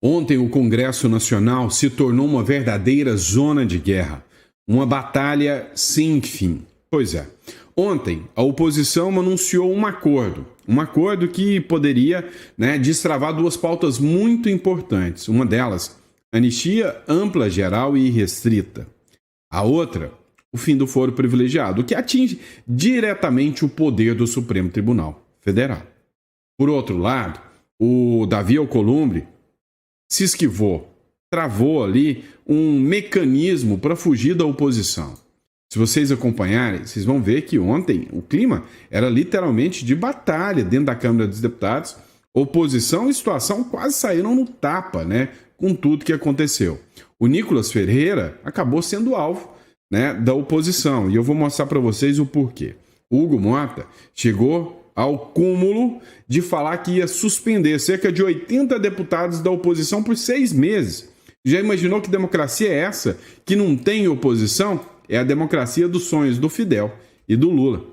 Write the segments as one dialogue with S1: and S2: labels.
S1: Ontem, o Congresso Nacional se tornou uma verdadeira zona de guerra, uma batalha sem fim. Pois é, ontem a oposição anunciou um acordo que poderia destravar duas pautas muito importantes. Uma delas, anistia ampla, geral e restrita. A outra, o fim do foro privilegiado, que atinge diretamente o poder do Supremo Tribunal Federal. Por outro lado, o Davi Alcolumbre se esquivou, travou ali um mecanismo para fugir da oposição. Se vocês acompanharem, vocês vão ver que ontem o clima era literalmente de batalha dentro da Câmara dos Deputados. Oposição e situação quase saíram no tapa, com tudo que aconteceu. O Nicolas Ferreira acabou sendo alvo, da oposição, e eu vou mostrar para vocês o porquê. O Hugo Mota chegou ao cúmulo de falar que ia suspender cerca de 80 deputados da oposição por 6 meses. Já imaginou que democracia é essa? Que não tem oposição? É a democracia dos sonhos do Fidel e do Lula.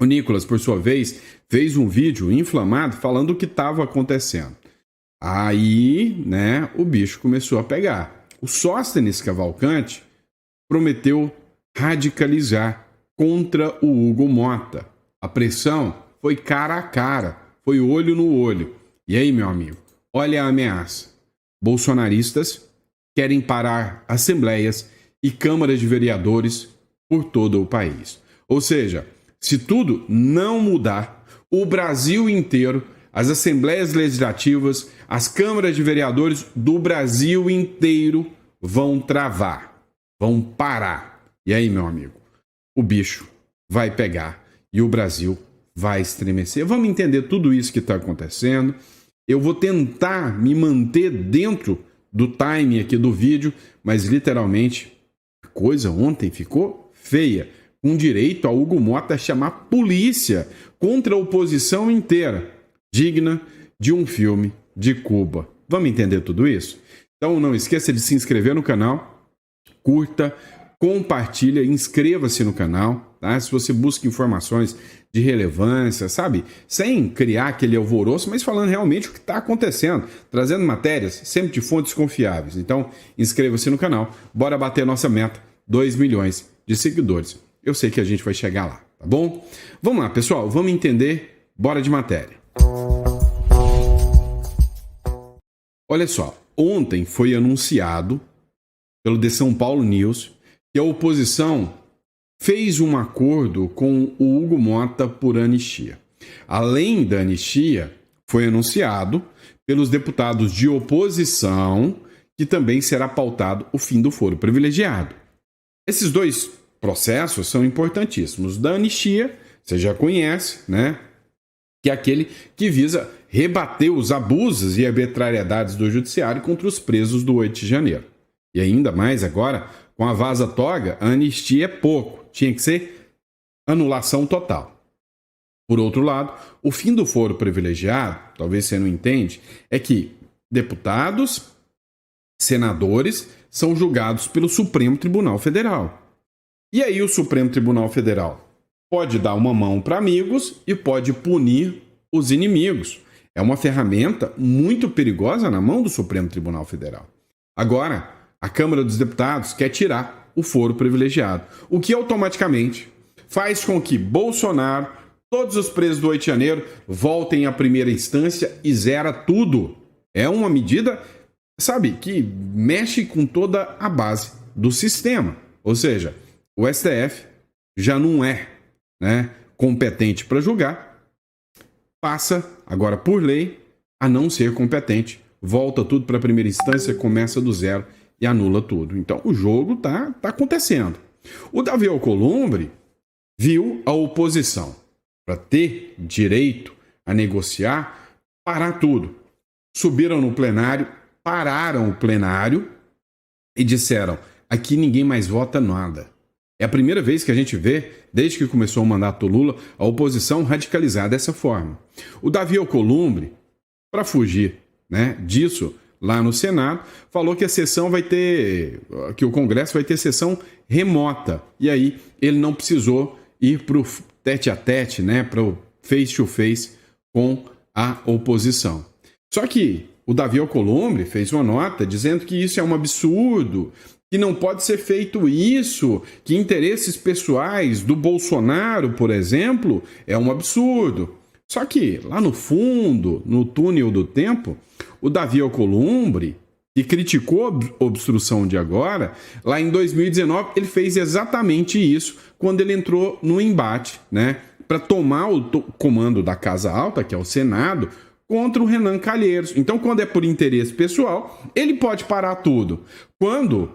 S1: O Nicolas, por sua vez, fez um vídeo inflamado falando o que estava acontecendo. Aí, o bicho começou a pegar. O Sóstenes Cavalcante prometeu radicalizar contra o Hugo Mota. A pressão foi cara a cara, foi olho no olho. E aí, meu amigo, olha a ameaça. Bolsonaristas querem parar assembleias e câmaras de vereadores por todo o país. Ou seja, se tudo não mudar, o Brasil inteiro, as assembleias legislativas, as câmaras de vereadores do Brasil inteiro vão travar, vão parar. E aí, meu amigo, o bicho vai pegar e o Brasil vai estremecer. Vamos entender tudo isso que está acontecendo. Eu vou tentar me manter dentro do time aqui do vídeo, mas literalmente a coisa ontem ficou feia, com direito a Hugo Mota chamar polícia contra a oposição inteira, digna de um filme de Cuba. Vamos entender tudo isso? Então não esqueça de se inscrever no canal, curta, compartilha, inscreva-se no canal, tá? Se você busca informações de relevância, sabe? Sem criar aquele alvoroço, mas falando realmente o que está acontecendo, trazendo matérias sempre de fontes confiáveis. Então, inscreva-se no canal, bora bater a nossa meta, 2 milhões de seguidores. Eu sei que a gente vai chegar lá, tá bom? Vamos lá, pessoal, vamos entender, bora de matéria. Olha só, ontem foi anunciado pelo The São Paulo News que a oposição fez um acordo com o Hugo Mota por anistia. Além da anistia, foi anunciado pelos deputados de oposição que também será pautado o fim do foro privilegiado. Esses dois processos são importantíssimos. Da anistia, você já conhece, que é aquele que visa rebater os abusos e arbitrariedades do judiciário contra os presos do 8 de janeiro. E ainda mais agora, com a vaza-toga, a anistia é pouco. Tinha que ser anulação total. Por outro lado, o fim do foro privilegiado, talvez você não entende, é que deputados, senadores são julgados pelo Supremo Tribunal Federal. E aí o Supremo Tribunal Federal pode dar uma mão para amigos e pode punir os inimigos. É uma ferramenta muito perigosa na mão do Supremo Tribunal Federal. Agora, a Câmara dos Deputados quer tirar o foro privilegiado, o que automaticamente faz com que Bolsonaro, todos os presos do 8 de janeiro, voltem à primeira instância e zera tudo. É uma medida, que mexe com toda a base do sistema. Ou seja, o STF já não é competente para julgar, passa agora por lei a não ser competente, volta tudo para a primeira instância, começa do zero e anula tudo. Então o jogo tá acontecendo. O Davi Alcolumbre viu a oposição, para ter direito a negociar, parar tudo. Subiram no plenário, pararam o plenário e disseram: aqui ninguém mais vota nada. É a primeira vez que a gente vê, desde que começou o mandato do Lula, a oposição radicalizar dessa forma. O Davi Alcolumbre, para fugir disso, lá no Senado, falou que a sessão que o Congresso vai ter sessão remota. E aí ele não precisou ir para o tete-a-tete, para o face-to-face com a oposição. Só que o Davi Alcolumbre fez uma nota dizendo que isso é um absurdo, que não pode ser feito isso, que interesses pessoais do Bolsonaro, por exemplo, é um absurdo. Só que lá no fundo, no túnel do tempo, o Davi Alcolumbre, que criticou a obstrução de agora, lá em 2019 ele fez exatamente isso quando ele entrou no embate, né, para tomar o comando da Casa Alta, que é o Senado, contra o Renan Calheiros. Então, quando é por interesse pessoal, ele pode parar tudo. Quando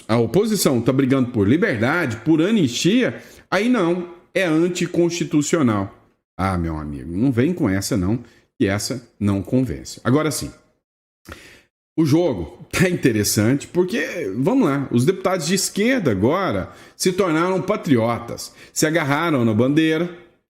S1: a oposição está brigando por liberdade, por anistia, aí não, é anticonstitucional. Ah, meu amigo, não vem com essa não, que essa não convence. Agora sim, o jogo tá interessante porque, vamos lá, os deputados de esquerda agora se tornaram patriotas, se agarraram na bandeira,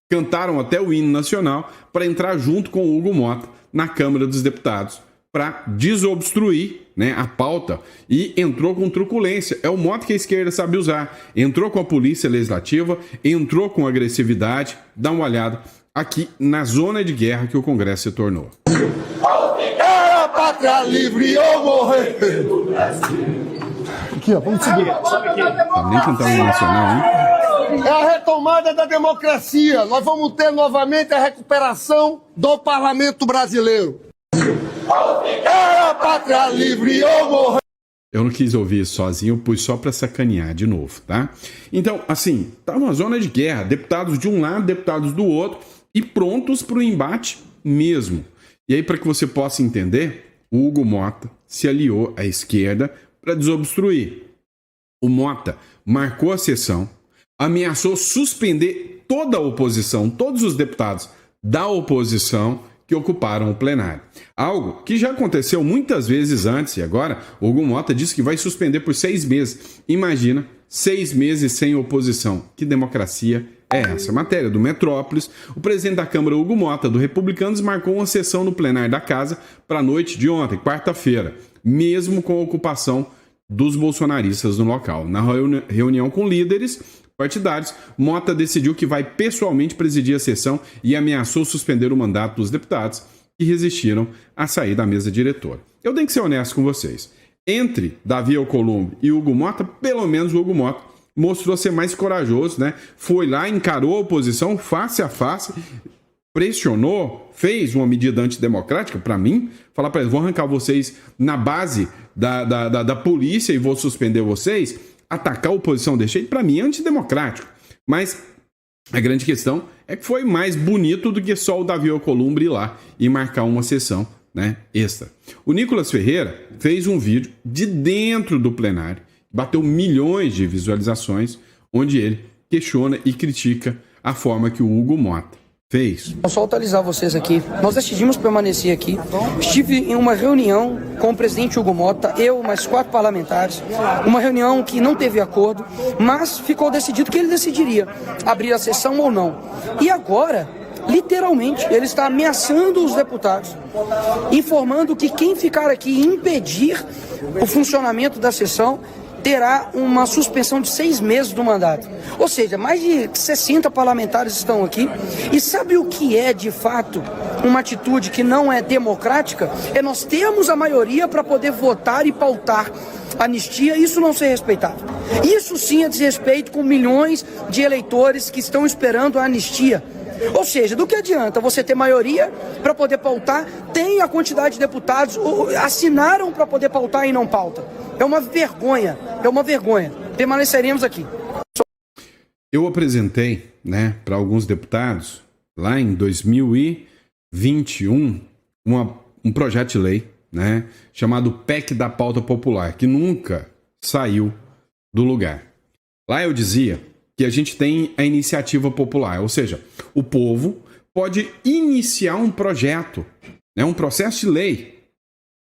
S1: cantaram até o hino nacional para entrar junto com o Hugo Mota na Câmara dos Deputados para desobstruir, né, a pauta, e entrou com truculência. É o modo que a esquerda sabe usar. Entrou com a polícia legislativa, entrou com agressividade. Dá uma olhada aqui na zona de guerra que o Congresso se tornou.
S2: Era pátria livre ou morrer. Aqui, ó, vamos seguir.
S1: Tá nem cantando o nacional, hein?
S2: É a retomada da democracia. Nós vamos ter novamente a recuperação do parlamento brasileiro. Era pátria livre ou morrer.
S1: Eu não quis ouvir isso sozinho, eu pus só para sacanear de novo, tá? Então, assim, tá uma zona de guerra, deputados de um lado, deputados do outro, e prontos para o embate mesmo. E aí, para que você possa entender, o Hugo Mota se aliou à esquerda para desobstruir. O Mota marcou a sessão, ameaçou suspender toda a oposição, todos os deputados da oposição que ocuparam o plenário. Algo que já aconteceu muitas vezes antes, e agora o Hugo Mota disse que vai suspender por 6 meses. Imagina, 6 meses sem oposição. Que democracia é essa? Matéria do Metrópolis. O presidente da Câmara, Hugo Mota, do Republicanos, marcou uma sessão no plenário da casa para a noite de ontem, quarta-feira, mesmo com a ocupação dos bolsonaristas no local. Na reunião com líderes partidários, Mota decidiu que vai pessoalmente presidir a sessão e ameaçou suspender o mandato dos deputados que resistiram a sair da mesa diretora. Eu tenho que ser honesto com vocês. Entre Davi Alcolumbre e Hugo Mota, pelo menos o Hugo Mota mostrou ser mais corajoso, né? Foi lá, encarou a oposição face a face, pressionou, fez uma medida antidemocrática, para mim, falar para eles, vou arrancar vocês na base da polícia e vou suspender vocês, atacar a oposição desse jeito, para mim, é antidemocrático. Mas a grande questão é que foi mais bonito do que só o Davi Alcolumbre ir lá e marcar uma sessão, né, extra. O Nicolas Ferreira fez um vídeo de dentro do plenário, bateu milhões de visualizações, onde ele questiona e critica a forma que o Hugo Mota fez.
S3: Só atualizar vocês aqui, nós decidimos permanecer aqui. Estive em uma reunião com o presidente Hugo Mota, eu mais 4 parlamentares, uma reunião que não teve acordo, mas ficou decidido que ele decidiria abrir a sessão ou não. E agora, literalmente, ele está ameaçando os deputados, informando que quem ficar aqui e impedir o funcionamento da sessão terá uma suspensão de 6 meses do mandato. Ou seja, mais de 60 parlamentares estão aqui. E sabe o que é, de fato, uma atitude que não é democrática? É nós termos a maioria para poder votar e pautar anistia e isso não ser respeitado. Isso sim é desrespeito com milhões de eleitores que estão esperando a anistia. Ou seja, do que adianta você ter maioria para poder pautar, tem a quantidade de deputados, assinaram para poder pautar e não pauta. É uma vergonha, Permaneceremos aqui.
S1: Eu apresentei, né, para alguns deputados, lá em 2021, um projeto de lei, né, chamado PEC da Pauta Popular, que nunca saiu do lugar. Lá eu dizia que a gente tem a iniciativa popular, ou seja, o povo pode iniciar um projeto, né, um processo de lei.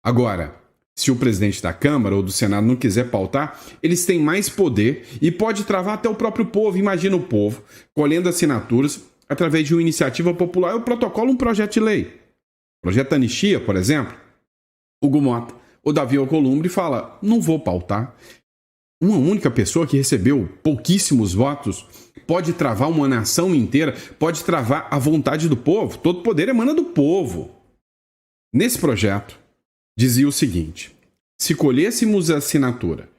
S1: Agora, se o presidente da Câmara ou do Senado não quiser pautar, eles têm mais poder e pode travar até o próprio povo. Imagina o povo colhendo assinaturas através de uma iniciativa popular. Eu protocolo um projeto de lei. Projeto da anistia, por exemplo. Hugo Mota, o Davi Alcolumbre fala, não vou pautar. Uma única pessoa que recebeu pouquíssimos votos pode travar uma nação inteira, pode travar a vontade do povo. Todo poder emana do povo. Nesse projeto, dizia o seguinte: se colhêssemos a assinatura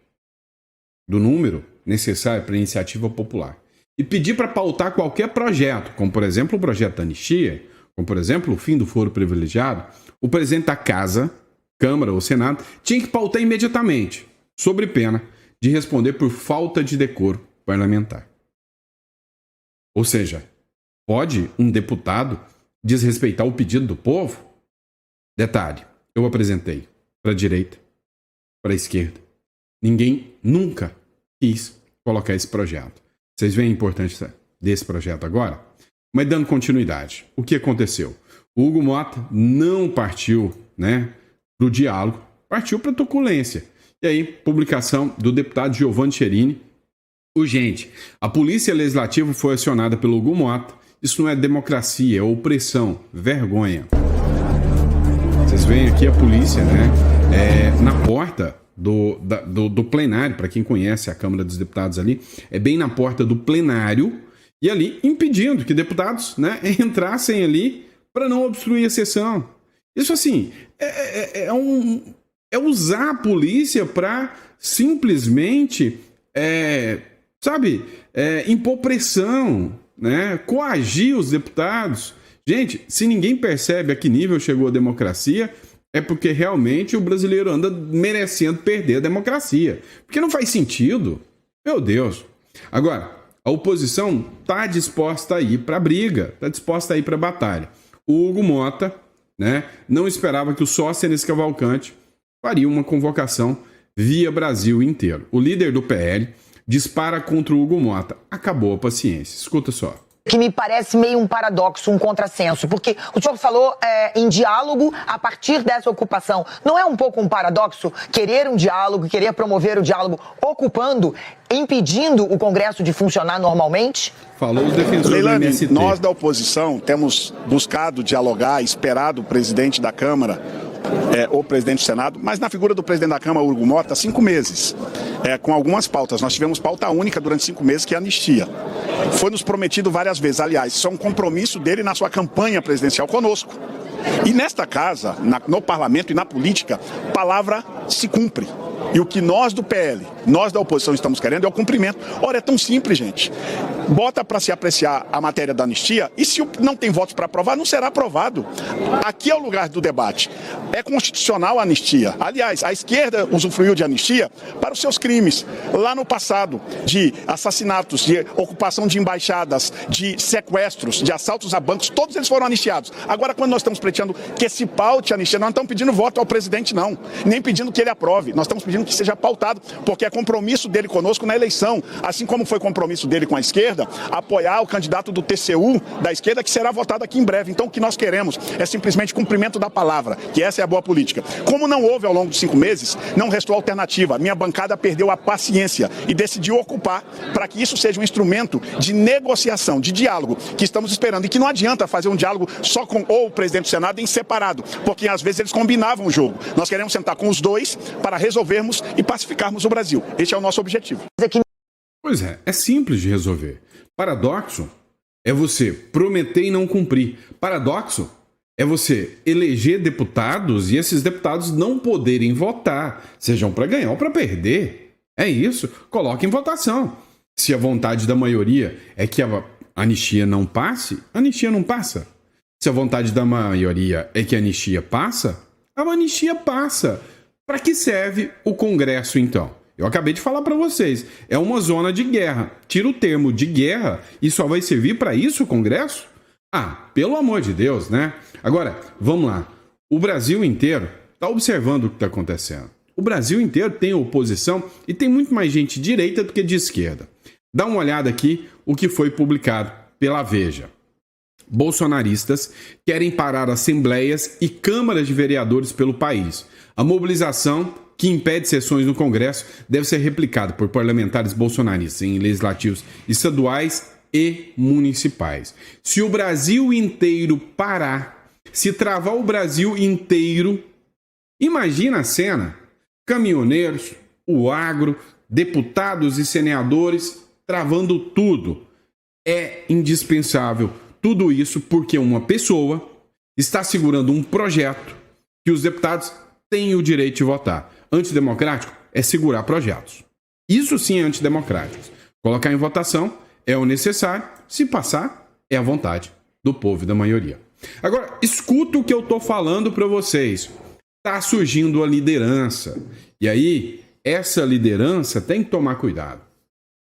S1: do número necessário para a iniciativa popular e pedir para pautar qualquer projeto, como por exemplo o projeto da anistia, como por exemplo o fim do foro privilegiado, o presidente da Casa, Câmara ou Senado tinha que pautar imediatamente, sob pena de responder por falta de decoro parlamentar. Ou seja, pode um deputado desrespeitar o pedido do povo? Detalhe, eu apresentei para a direita, para a esquerda. Ninguém nunca quis colocar esse projeto. Vocês veem a importância desse projeto agora? Mas dando continuidade, o que aconteceu? O Hugo Mota não partiu, para o diálogo, partiu para a truculência. E aí, publicação do deputado Giovanni Cherini. Urgente. A Polícia Legislativa foi acionada pelo Hugo Mota. Isso não é democracia, é opressão. Vergonha. Vocês veem aqui a polícia, na porta do plenário, para quem conhece a Câmara dos Deputados ali, é bem na porta do plenário, e ali impedindo que deputados entrassem ali para não obstruir a sessão. Isso assim, é usar a polícia para simplesmente, impor pressão, coagir os deputados. Gente, se ninguém percebe a que nível chegou a democracia, é porque realmente o brasileiro anda merecendo perder a democracia. Porque não faz sentido. Meu Deus. Agora, a oposição está disposta a ir para a briga, está disposta a ir para a batalha. O Hugo Mota, não esperava que o Sóstenes Cavalcante faria uma convocação via Brasil inteiro. O líder do PL dispara contra o Hugo Mota. Acabou a paciência. Escuta só.
S4: Que me parece meio um paradoxo, um contrassenso, porque o senhor falou em diálogo a partir dessa ocupação. Não é um pouco um paradoxo querer um diálogo, querer promover o diálogo, ocupando, impedindo o Congresso de funcionar normalmente?
S1: Falou os defensores
S5: Leilani,
S1: do MST.
S5: Nós da oposição temos buscado dialogar, esperado o presidente da Câmara, o presidente do Senado, mas na figura do presidente da Câmara, Hugo Mota, 5 meses, com algumas pautas. Nós tivemos pauta única durante 5 meses, que é a anistia. Foi nos prometido várias vezes, aliás, isso é um compromisso dele na sua campanha presidencial conosco. E nesta casa, no parlamento e na política, palavra se cumpre. E o que nós do PL, nós da oposição estamos querendo é o cumprimento. Ora, é tão simples, gente. Bota para se apreciar a matéria da anistia e se não tem votos para aprovar, não será aprovado. Aqui é o lugar do debate. É constitucional a anistia. Aliás, a esquerda usufruiu de anistia para os seus crimes. Lá no passado, de assassinatos, de ocupação de embaixadas, de sequestros, de assaltos a bancos, todos eles foram anistiados. Agora, quando nós estamos pleiteando que se paute a anistia, nós não estamos pedindo voto ao presidente, não. Nem pedindo que ele aprove. Nós estamos pedindo que seja pautado, porque é compromisso dele conosco na eleição. Assim como foi compromisso dele com a esquerda, apoiar o candidato do TCU da esquerda, que será votado aqui em breve. Então, o que nós queremos é simplesmente cumprimento da palavra, que essa é a boa política. Como não houve ao longo de 5 meses, não restou alternativa. Minha bancada perdeu a paciência e decidiu ocupar para que isso seja um instrumento de negociação, de diálogo, que estamos esperando. E que não adianta fazer um diálogo só com o presidente do Senado em separado, porque às vezes eles combinavam o jogo. Nós queremos sentar com os dois para resolvermos e pacificarmos o Brasil. Este é o nosso objetivo.
S1: Pois é simples de resolver. Paradoxo é você prometer e não cumprir. Paradoxo é você eleger deputados e esses deputados não poderem votar, sejam para ganhar ou para perder. É isso, coloque em votação. Se a vontade da maioria é que a anistia não passe, a anistia não passa. Se a vontade da maioria é que a anistia passa, a anistia passa. Para que serve o Congresso, então? Eu acabei de falar para vocês, é uma zona de guerra. Tira o termo de guerra e só vai servir para isso o Congresso? Ah, pelo amor de Deus, Agora, vamos lá. O Brasil inteiro está observando o que está acontecendo. O Brasil inteiro tem oposição e tem muito mais gente de direita do que de esquerda. Dá uma olhada aqui o que foi publicado pela Veja. Bolsonaristas querem parar assembleias e câmaras de vereadores pelo país. A mobilização que impede sessões no Congresso deve ser replicada por parlamentares bolsonaristas em legislativos estaduais e municipais. Se o Brasil inteiro parar, se travar o Brasil inteiro, imagina a cena: caminhoneiros, o agro, deputados e senadores travando tudo. É indispensável tudo isso porque uma pessoa está segurando um projeto que os deputados têm o direito de votar. Antidemocrático é segurar projetos. Isso sim é antidemocrático. Colocar em votação é o necessário, se passar, é a vontade do povo e da maioria. Agora, escuta o que eu estou falando para vocês. Está surgindo a liderança. E aí, essa liderança tem que tomar cuidado.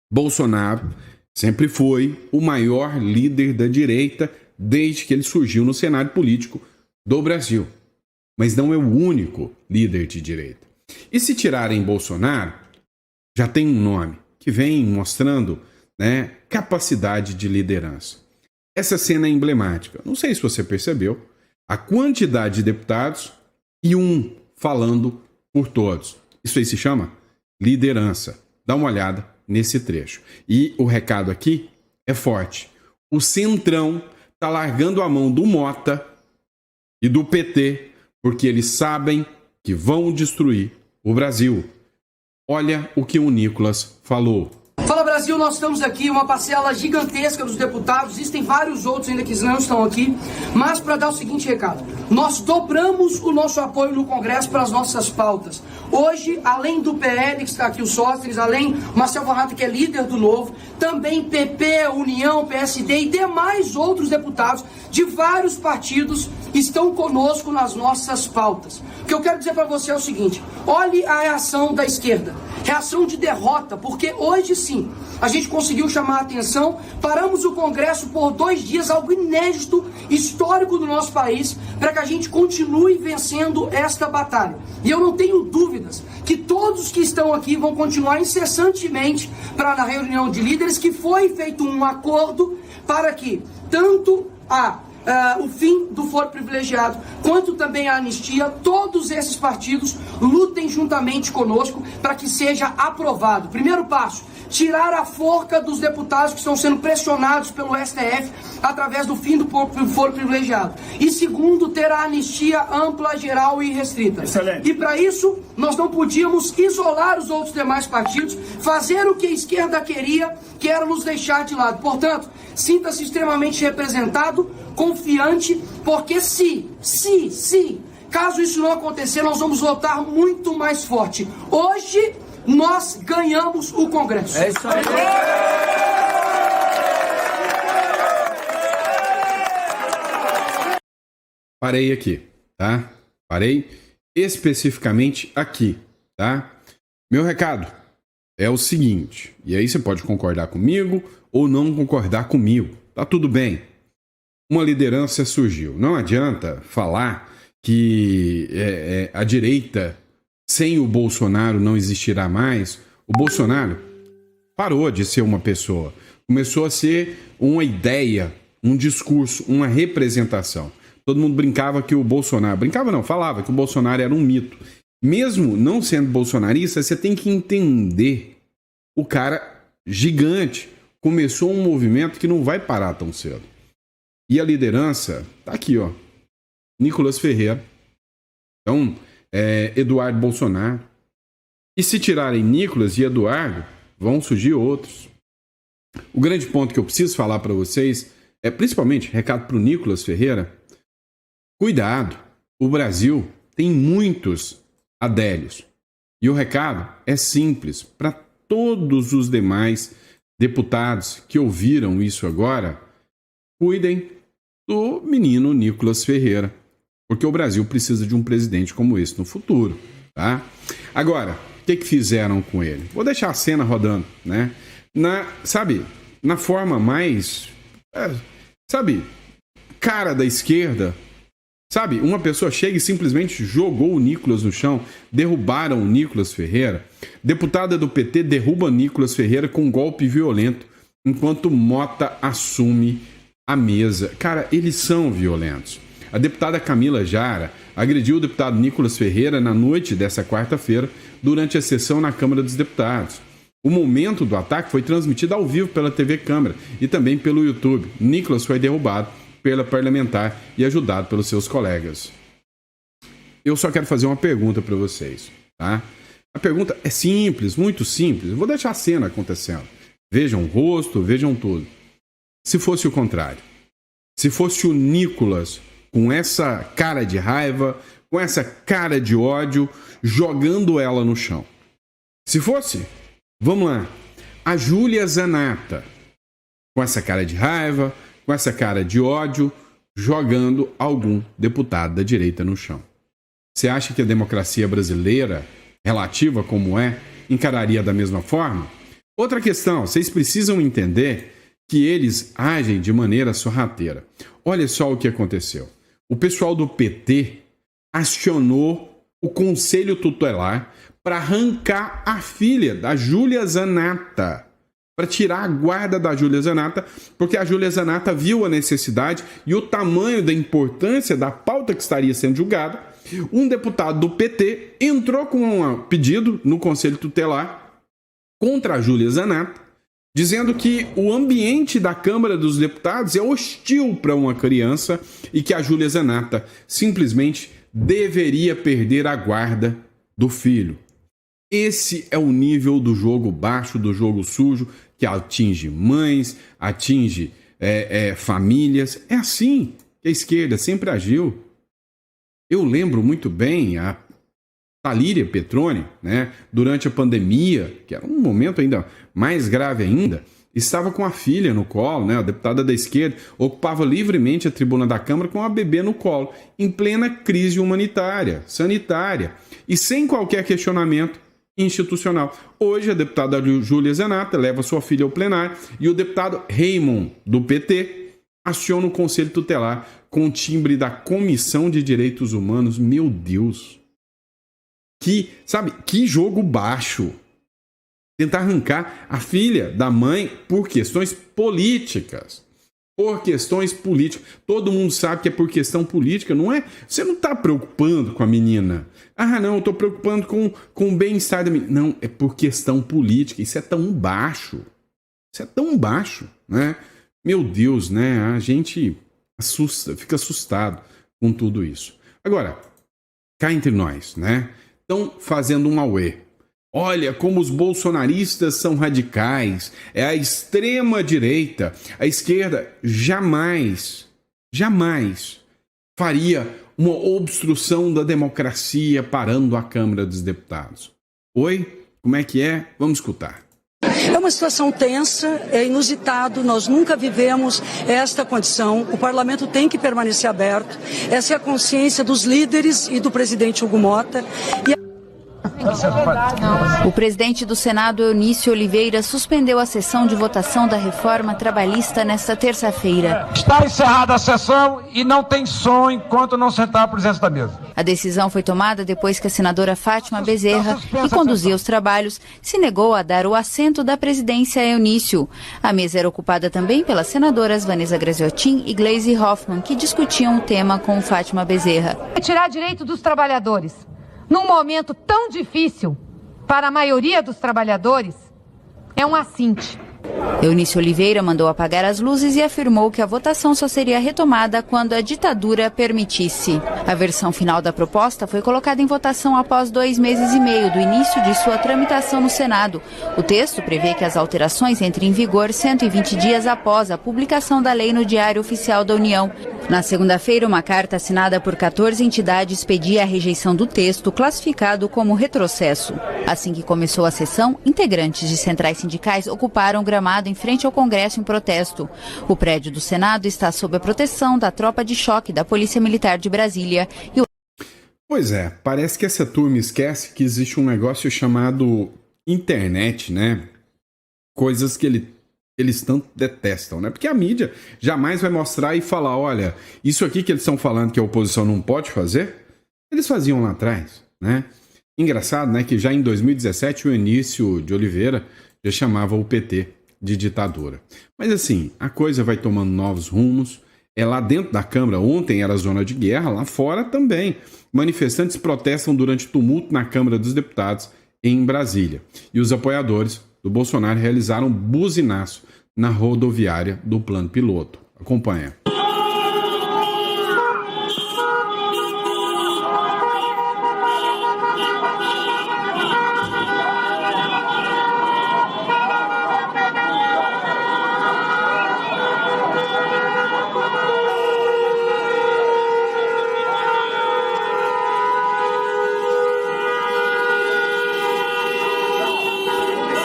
S1: Bolsonaro sempre foi o maior líder da direita desde que ele surgiu no cenário político do Brasil. Mas não é o único líder de direita. E se tirarem Bolsonaro, já tem um nome que vem mostrando, né, capacidade de liderança. Essa cena é emblemática. Não sei se você percebeu a quantidade de deputados e um falando por todos. Isso aí se chama liderança. Dá uma olhada nesse trecho. E o recado aqui é forte. O Centrão está largando a mão do Mota e do PT porque eles sabem que vão destruir o Brasil. Olha o que o Nicolas falou.
S3: Fala Brasil, nós estamos aqui, uma parcela gigantesca dos deputados, existem vários outros ainda que não estão aqui, mas para dar o seguinte recado, nós dobramos o nosso apoio no Congresso para as nossas pautas. Hoje, além do PL, que está aqui o Sóstenes, além Marcel Varrata, que é líder do Novo, também PP, União, PSD e demais outros deputados de vários partidos estão conosco nas nossas pautas. O que eu quero dizer para você é o seguinte, olhe a reação da esquerda, reação de derrota, porque hoje sim, a gente conseguiu chamar a atenção, paramos o Congresso por 2 dias, algo inédito, histórico do nosso país, para que a gente continue vencendo esta batalha. E eu não tenho dúvidas que todos que estão aqui vão continuar incessantemente para na reunião de líderes que foi feito um acordo para que tanto o fim do foro privilegiado, quanto também a anistia, todos esses partidos lutem juntamente conosco para que seja aprovado. Primeiro passo, tirar a forca dos deputados que estão sendo pressionados pelo STF através do fim do foro privilegiado. E segundo, ter a anistia ampla, geral e restrita. Excelente. E para isso, nós não podíamos isolar os outros demais partidos, fazer o que a esquerda queria, que era nos deixar de lado. Portanto, sinta-se extremamente representado, confiante, porque caso isso não acontecer, nós vamos votar muito mais forte. Hoje, nós ganhamos o Congresso. É isso aí.
S1: Parei aqui, tá? Parei especificamente aqui, tá? Meu recado é o seguinte, e aí você pode concordar comigo ou não concordar comigo, tá tudo bem. Uma liderança surgiu. Não adianta falar que a direita sem o Bolsonaro não existirá mais. O Bolsonaro parou de ser uma pessoa. Começou a ser uma ideia, um discurso, uma representação. Todo mundo brincava que o Bolsonaro... Brincava não, falava que o Bolsonaro era um mito. Mesmo não sendo bolsonarista, você tem que entender o cara gigante. Começou um movimento que não vai parar tão cedo. E a liderança tá aqui, ó. Nicolas Ferreira. Então, Eduardo Bolsonaro. E se tirarem Nicolas e Eduardo, vão surgir outros. O grande ponto que eu preciso falar para vocês é, principalmente, recado para o Nicolas Ferreira, cuidado, o Brasil tem muitos adélios. E o recado é simples, para todos os demais deputados que ouviram isso agora, cuidem do menino Nicolas Ferreira, porque o Brasil precisa de um presidente como esse no futuro, tá? Agora, o que fizeram com ele? Vou deixar a cena rodando, né? Na forma mais, cara da esquerda, sabe? Uma pessoa chega e simplesmente jogou o Nicolas no chão, derrubaram o Nicolas Ferreira. Deputada do PT derruba Nicolas Ferreira com um golpe violento, enquanto Mota assume a mesa. Cara, eles são violentos. A deputada Camila Jara agrediu o deputado Nicolas Ferreira na noite dessa quarta-feira, durante a sessão na Câmara dos Deputados. O momento do ataque foi transmitido ao vivo pela TV Câmara e também pelo YouTube. Nicolas foi derrubado pela parlamentar e ajudado pelos seus colegas. Eu só quero fazer uma pergunta para vocês, tá? A pergunta é simples, muito simples. Eu vou deixar a cena acontecendo. Vejam o rosto, vejam tudo. Se fosse o contrário, se fosse o Nicolas com essa cara de raiva, com essa cara de ódio, jogando ela no chão. Se fosse, vamos lá, a Júlia Zanatta, com essa cara de raiva, com essa cara de ódio, jogando algum deputado da direita no chão. Você acha que a democracia brasileira, relativa como é, encararia da mesma forma? Outra questão, vocês precisam entender que eles agem de maneira sorrateira. Olha só o que aconteceu. O pessoal do PT acionou o Conselho Tutelar para arrancar a filha da Júlia Zanatta, para tirar a guarda da Júlia Zanatta, porque a Júlia Zanatta viu a necessidade e o tamanho da importância da pauta que estaria sendo julgada. Um deputado do PT entrou com um pedido no Conselho Tutelar contra a Júlia Zanatta, dizendo que o ambiente da Câmara dos Deputados é hostil para uma criança e que a Júlia Zanatta simplesmente deveria perder a guarda do filho. Esse é o nível do jogo baixo, do jogo sujo, que atinge mães, atinge famílias. É assim que a esquerda sempre agiu. Eu lembro muito bem a Talíria Petroni, né, durante a pandemia, que era um momento ainda mais grave ainda, estava com a filha no colo, né, a deputada da esquerda, ocupava livremente a tribuna da Câmara com a bebê no colo, em plena crise humanitária, sanitária, e sem qualquer questionamento institucional. Hoje, a deputada Júlia Zanatta leva sua filha ao plenário e o deputado Raymond, do PT, aciona o Conselho Tutelar com o timbre da Comissão de Direitos Humanos. Meu Deus! Que jogo baixo. Tentar arrancar a filha da mãe por questões políticas. Por questões políticas. Todo mundo sabe que é por questão política, não é? Você não está preocupando com a menina. Ah, não, eu estou preocupando com o bem-estar da menina. Não, é por questão política. Isso é tão baixo. Isso é tão baixo, né? Meu Deus, né? A gente fica assustado com tudo isso. Agora, cá entre nós, né? Estão fazendo um auê. Olha como os bolsonaristas são radicais. É a extrema-direita. A esquerda jamais faria uma obstrução da democracia parando a Câmara dos Deputados. Oi? Como é que é? Vamos escutar.
S6: É uma situação tensa, é inusitado, nós nunca vivemos esta condição, o parlamento tem que permanecer aberto, essa é a consciência dos líderes e do presidente Hugo Motta.
S7: O presidente do Senado, Eunício Oliveira, suspendeu a sessão de votação da reforma trabalhista nesta terça-feira.
S8: Está encerrada a sessão e não tem som enquanto não sentar a presença da mesa.
S7: A decisão foi tomada depois que a senadora Fátima Bezerra, que conduzia os trabalhos, se negou a dar o assento da presidência a Eunício. A mesa era ocupada também pelas senadoras Vanessa Graziotin e Gleisi Hoffmann, que discutiam o tema com Fátima Bezerra.
S9: Tirar direito dos trabalhadores num momento tão difícil para a maioria dos trabalhadores é um assinte.
S7: Eunício Oliveira mandou apagar as luzes e afirmou que a votação só seria retomada quando a ditadura permitisse. A versão final da proposta foi colocada em votação após 2 meses e meio do início de sua tramitação no Senado. O texto prevê que as alterações entrem em vigor 120 dias após a publicação da lei no Diário Oficial da União. Na segunda-feira, uma carta assinada por 14 entidades pedia a rejeição do texto, classificado como retrocesso. Assim que começou a sessão, integrantes de centrais sindicais ocuparam o gramado em frente ao Congresso em protesto. O prédio do Senado está sob a proteção da tropa de choque da Polícia Militar de Brasília.
S1: Pois é, parece que essa turma esquece que existe um negócio chamado internet, né? Coisas que eles tanto detestam, né? Porque a mídia jamais vai mostrar e falar, olha, isso aqui que eles estão falando que a oposição não pode fazer, eles faziam lá atrás, né? Engraçado, né, que já em 2017 o Eunício de Oliveira já chamava o PT de ditadura. Mas assim, a coisa vai tomando novos rumos. É lá dentro da Câmara, ontem era zona de guerra, lá fora também. Manifestantes protestam durante tumulto na Câmara dos Deputados em Brasília. E os apoiadores do Bolsonaro realizaram buzinaço na rodoviária do Plano Piloto. Acompanha.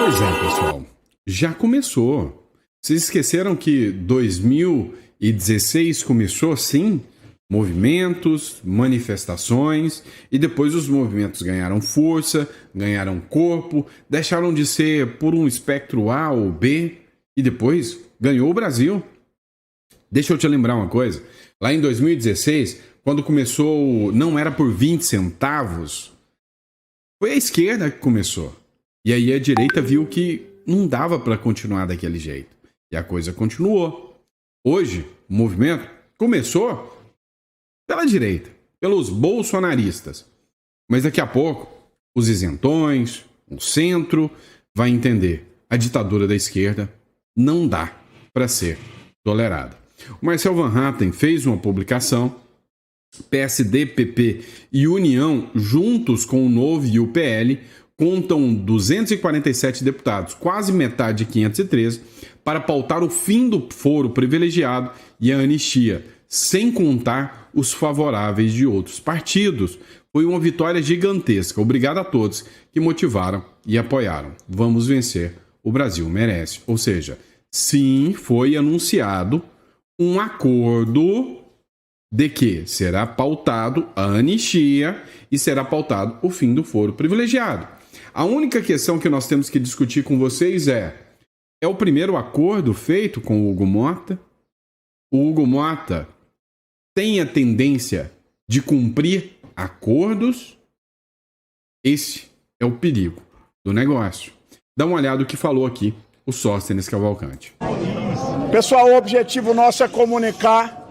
S1: Pois é, pessoal, já começou. Vocês esqueceram que 2016 começou, sim? Movimentos, manifestações, e depois os movimentos ganharam força, ganharam corpo, deixaram de ser por um espectro A ou B, e depois ganhou o Brasil. Deixa eu te lembrar uma coisa, lá em 2016, quando começou, não era por 20 centavos, foi a esquerda que começou. E aí a direita viu que não dava para continuar daquele jeito, e a coisa continuou. Hoje, o movimento começou pela direita, pelos bolsonaristas. Mas daqui a pouco, os isentões, o centro, vai entender. A ditadura da esquerda não dá para ser tolerada. O Marcel Van Hatten fez uma publicação, PSD, PP e União, juntos com o Novo e o PL, contam 247 deputados, quase metade de 513, para pautar o fim do foro privilegiado e a anistia, sem contar os favoráveis de outros partidos. Foi uma vitória gigantesca. Obrigado a todos que motivaram e apoiaram. Vamos vencer. O Brasil merece. Ou seja, sim, foi anunciado um acordo de que será pautado a anistia e será pautado o fim do foro privilegiado. A única questão que nós temos que discutir com vocês é o primeiro acordo feito com o Hugo Mota? O Hugo Mota tem a tendência de cumprir acordos? Esse é o perigo do negócio. Dá uma olhada no que falou aqui o Sóstenes Cavalcante.
S5: Pessoal, o objetivo nosso é comunicar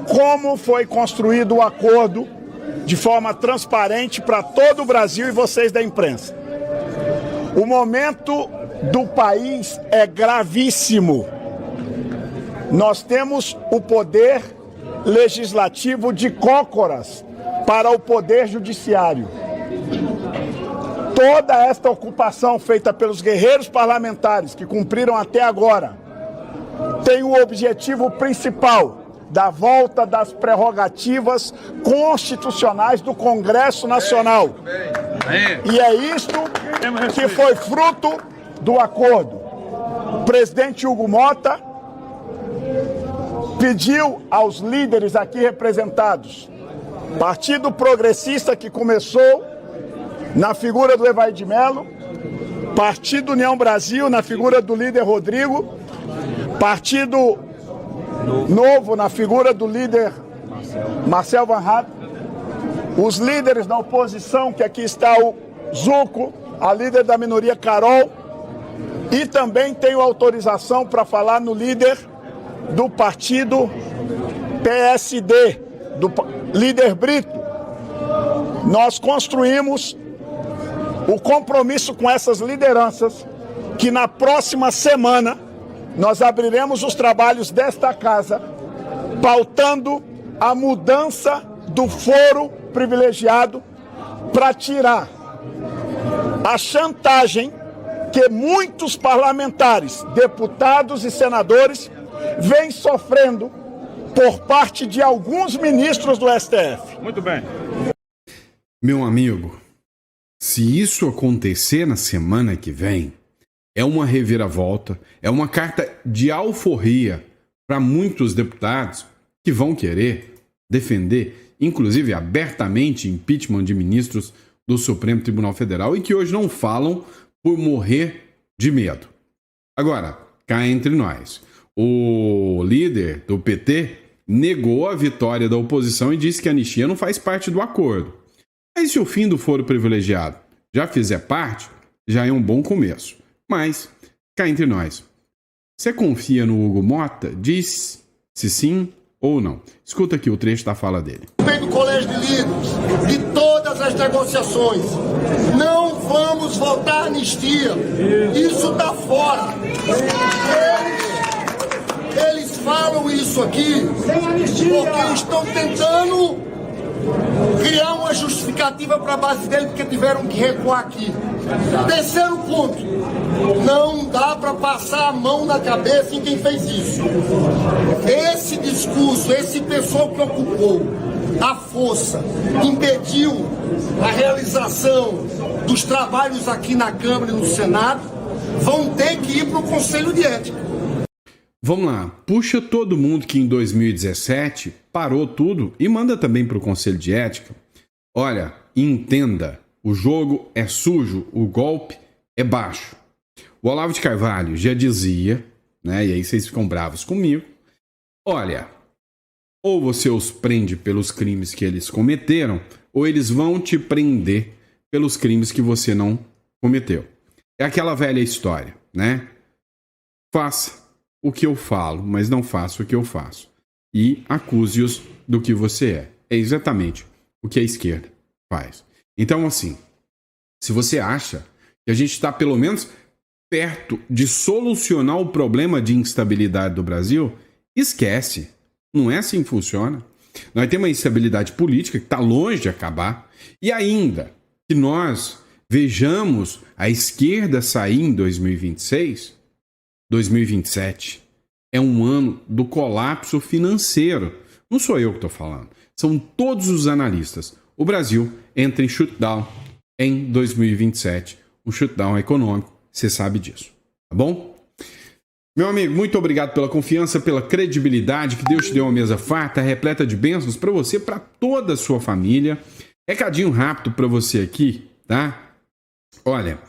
S5: como foi construído o acordo de forma transparente para todo o Brasil e vocês da imprensa. O momento do país é gravíssimo. Nós temos o poder legislativo de cócoras para o poder judiciário. Toda esta ocupação feita pelos guerreiros parlamentares que cumpriram até agora tem o objetivo principal da volta das prerrogativas constitucionais do Congresso Nacional. E é isto que foi fruto do acordo. O presidente Hugo Mota pediu aos líderes aqui representados, Partido Progressista, que começou na figura do Evair de Mello, Partido União Brasil, na figura do líder Rodrigo, Partido Novo, na figura do líder Marcel Van Hatten, os líderes da oposição, que aqui está o Zuco, a líder da minoria Carol, e também tenho autorização para falar no líder do partido PSD, do líder Brito. Nós construímos o compromisso com essas lideranças que na próxima semana nós abriremos os trabalhos desta casa pautando a mudança do foro privilegiado para tirar a chantagem que muitos parlamentares, deputados e senadores vêm sofrendo por parte de alguns ministros do STF.
S1: Muito bem. Meu amigo, se isso acontecer na semana que vem, é uma reviravolta, é uma carta de alforria para muitos deputados que vão querer defender, inclusive abertamente, impeachment de ministros do Supremo Tribunal Federal e que hoje não falam por morrer de medo. Agora, cá entre nós, o líder do PT negou a vitória da oposição e disse que a anistia não faz parte do acordo. Aí se o fim do foro privilegiado já fizer parte, já é um bom começo. Mas, cá entre nós, você confia no Hugo Mota? Diz se sim ou não. Escuta aqui o trecho da fala dele.
S2: Vem do Colégio de Líderes, de todas as negociações. Não vamos votar anistia. Isso está fora. Eles falam isso aqui porque estão tentando criar uma justificativa para a base dele porque tiveram que recuar aqui. Terceiro ponto, não dá para passar a mão na cabeça em quem fez isso. Esse discurso, esse pessoal que ocupou a força, impediu a realização dos trabalhos aqui na Câmara e no Senado, vão ter que ir para o Conselho de Ética.
S1: Vamos lá, puxa todo mundo que em 2017 parou tudo e manda também para o Conselho de Ética. Olha, entenda, o jogo é sujo, o golpe é baixo. O Olavo de Carvalho já dizia, né, e aí vocês ficam bravos comigo, olha, ou você os prende pelos crimes que eles cometeram, ou eles vão te prender pelos crimes que você não cometeu. É aquela velha história, né? Faça o que eu falo, mas não faça o que eu faço. E acuse-os do que você é. É exatamente o que a esquerda faz. Então, assim, se você acha que a gente está, pelo menos, perto de solucionar o problema de instabilidade do Brasil, esquece. Não é assim que funciona. Nós temos uma instabilidade política que está longe de acabar. E ainda que nós vejamos a esquerda sair em 2026, 2027 é um ano do colapso financeiro. Não sou eu que estou falando. São todos os analistas. O Brasil entra em shutdown em 2027. Um shutdown econômico. Você sabe disso. Tá bom? Meu amigo, muito obrigado pela confiança, pela credibilidade. Que Deus te dê uma mesa farta, repleta de bênçãos para você, para toda a sua família. Recadinho rápido para você aqui, tá? Olha,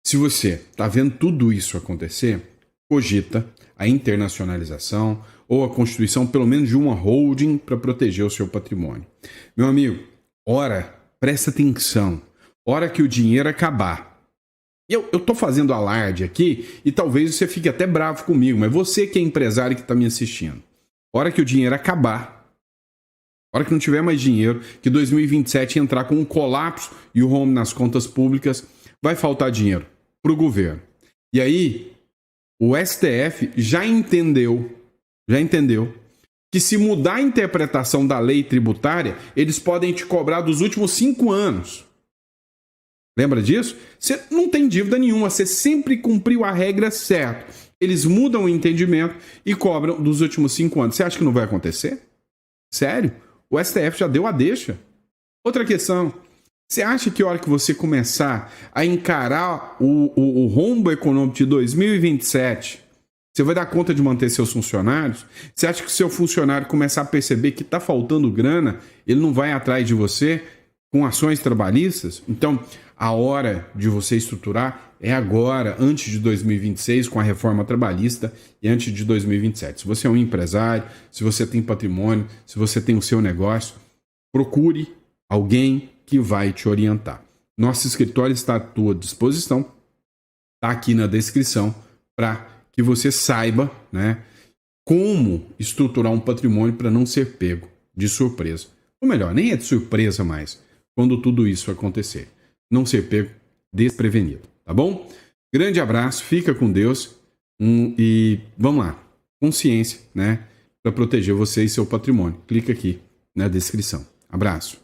S1: se você tá vendo tudo isso acontecer, cogita a internacionalização ou a constituição, pelo menos, de uma holding para proteger o seu patrimônio. Meu amigo, ora, presta atenção. Hora que o dinheiro acabar. Eu tô fazendo alarde aqui e talvez você fique até bravo comigo, mas você que é empresário que está me assistindo, hora que o dinheiro acabar, hora que não tiver mais dinheiro, que 2027 entrar com um colapso e o rombo nas contas públicas, vai faltar dinheiro para o governo. E aí, o STF já entendeu que se mudar a interpretação da lei tributária, eles podem te cobrar dos últimos 5 anos. Lembra disso? Você não tem dívida nenhuma, você sempre cumpriu a regra certa. Eles mudam o entendimento e cobram dos últimos 5 anos. Você acha que não vai acontecer? Sério? O STF já deu a deixa. Outra questão, você acha que a hora que você começar a encarar o rombo econômico de 2027, você vai dar conta de manter seus funcionários? Você acha que se o seu funcionário começar a perceber que está faltando grana, ele não vai atrás de você com ações trabalhistas? Então, a hora de você estruturar é agora, antes de 2026, com a reforma trabalhista e antes de 2027. Se você é um empresário, se você tem patrimônio, se você tem o seu negócio, procure alguém que vai te orientar. Nosso escritório está à tua disposição, está aqui na descrição, para que você saiba, né, como estruturar um patrimônio para não ser pego de surpresa. Ou melhor, nem é de surpresa mais, quando tudo isso acontecer. Não ser pego desprevenido, tá bom? Grande abraço, fica com Deus e vamos lá, consciência, né, para proteger você e seu patrimônio. Clica aqui na descrição. Abraço.